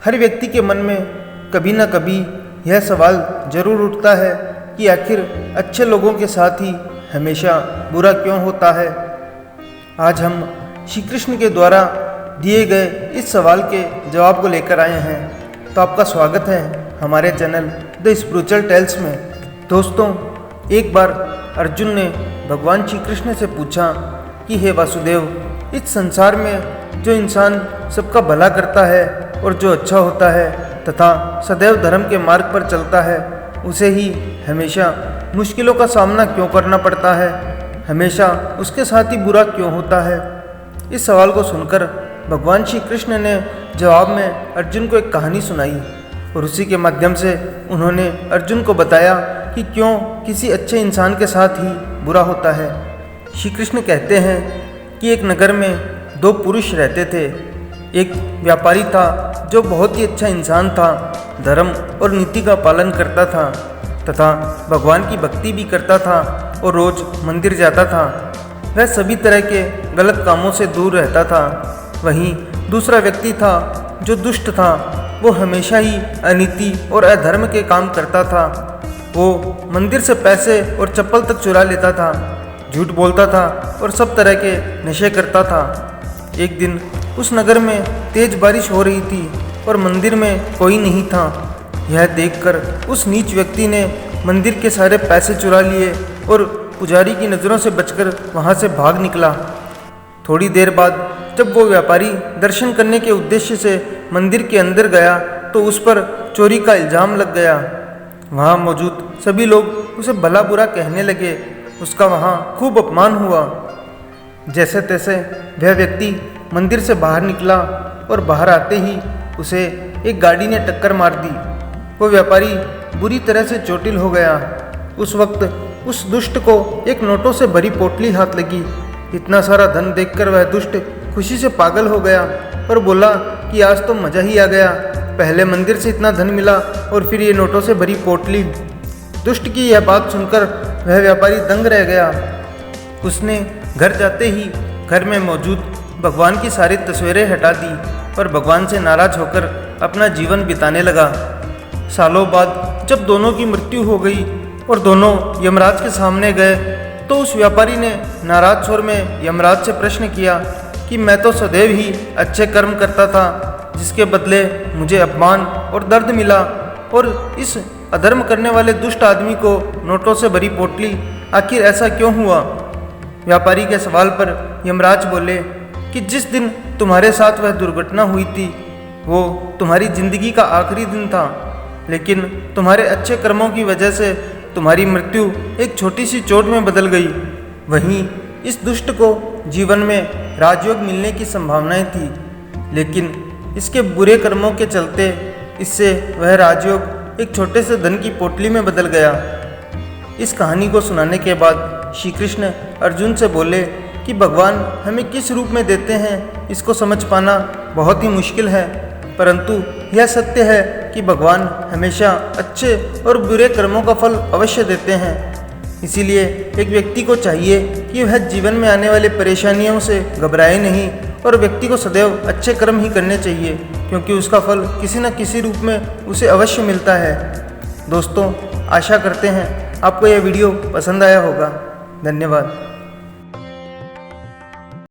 हर व्यक्ति के मन में कभी न कभी यह सवाल जरूर उठता है कि आखिर अच्छे लोगों के साथ ही हमेशा बुरा क्यों होता है। आज हम श्री कृष्ण के द्वारा दिए गए इस सवाल के जवाब को लेकर आए हैं। तो आपका स्वागत है हमारे चैनल द स्पिरिचुअल टेल्स में। दोस्तों, एक बार अर्जुन ने भगवान श्री कृष्ण से पूछा कि हे वासुदेव, इस संसार में जो इंसान सबका भला करता है और जो अच्छा होता है तथा सदैव धर्म के मार्ग पर चलता है, उसे ही हमेशा मुश्किलों का सामना क्यों करना पड़ता है, हमेशा उसके साथ ही बुरा क्यों होता है। इस सवाल को सुनकर भगवान श्री कृष्ण ने जवाब में अर्जुन को एक कहानी सुनाई और उसी के माध्यम से उन्होंने अर्जुन को बताया कि क्यों किसी अच्छे इंसान के साथ ही बुरा होता है। श्री कृष्ण कहते हैं कि एक नगर में दो पुरुष रहते थे। एक व्यापारी था जो बहुत ही अच्छा इंसान था, धर्म और नीति का पालन करता था तथा भगवान की भक्ति भी करता था और रोज मंदिर जाता था। वह सभी तरह के गलत कामों से दूर रहता था। वहीं दूसरा व्यक्ति था जो दुष्ट था। वो हमेशा ही अनीति और अधर्म के काम करता था। वो मंदिर से पैसे और चप्पल तक चुरा लेता था, झूठ बोलता था और सब तरह के नशे करता था। एक दिन उस नगर में तेज बारिश हो रही थी और मंदिर में कोई नहीं था। यह देखकर उस नीच व्यक्ति ने मंदिर के सारे पैसे चुरा लिए और पुजारी की नज़रों से बचकर वहां से भाग निकला। थोड़ी देर बाद जब वो व्यापारी दर्शन करने के उद्देश्य से मंदिर के अंदर गया तो उस पर चोरी का इल्ज़ाम लग गया। वहाँ मौजूद सभी लोग उसे भला बुरा कहने लगे। उसका वहाँ खूब अपमान हुआ। जैसे तैसे वह व्यक्ति मंदिर से बाहर निकला और बाहर आते ही उसे एक गाड़ी ने टक्कर मार दी। वो व्यापारी बुरी तरह से चोटिल हो गया। उस वक्त उस दुष्ट को एक नोटों से भरी पोटली हाथ लगी। इतना सारा धन देखकर वह दुष्ट खुशी से पागल हो गया और बोला कि आज तो मज़ा ही आ गया। पहले मंदिर से इतना धन मिला और फिर ये नोटों से भरी पोटली। दुष्ट की यह बात सुनकर वह व्यापारी दंग रह गया। उसने घर जाते ही घर में मौजूद भगवान की सारी तस्वीरें हटा दी और भगवान से नाराज होकर अपना जीवन बिताने लगा। सालों बाद जब दोनों की मृत्यु हो गई और दोनों यमराज के सामने गए तो उस व्यापारी ने नाराज स्वर में यमराज से प्रश्न किया कि मैं तो सदैव ही अच्छे कर्म करता था, जिसके बदले मुझे अपमान और दर्द मिला, और इस अधर्म करने वाले दुष्ट आदमी को नोटों से भरी पोटली, आखिर ऐसा क्यों हुआ। व्यापारी के सवाल पर यमराज बोले कि जिस दिन तुम्हारे साथ वह दुर्घटना हुई थी वो तुम्हारी जिंदगी का आखिरी दिन था, लेकिन तुम्हारे अच्छे कर्मों की वजह से तुम्हारी मृत्यु एक छोटी सी चोट में बदल गई। वहीं इस दुष्ट को जीवन में राजयोग मिलने की संभावनाएं थी, लेकिन इसके बुरे कर्मों के चलते इससे वह राजयोग एक छोटे से धन की पोटली में बदल गया। इस कहानी को सुनाने के बाद श्री कृष्ण अर्जुन से बोले कि भगवान हमें किस रूप में देते हैं इसको समझ पाना बहुत ही मुश्किल है, परंतु यह सत्य है कि भगवान हमेशा अच्छे और बुरे कर्मों का फल अवश्य देते हैं। इसीलिए एक व्यक्ति को चाहिए कि वह जीवन में आने वाली परेशानियों से घबराए नहीं और व्यक्ति को सदैव अच्छे कर्म ही करने चाहिए, क्योंकि उसका फल किसी न किसी रूप में उसे अवश्य मिलता है। दोस्तों, आशा करते हैं आपको यह वीडियो पसंद आया होगा। धन्यवाद।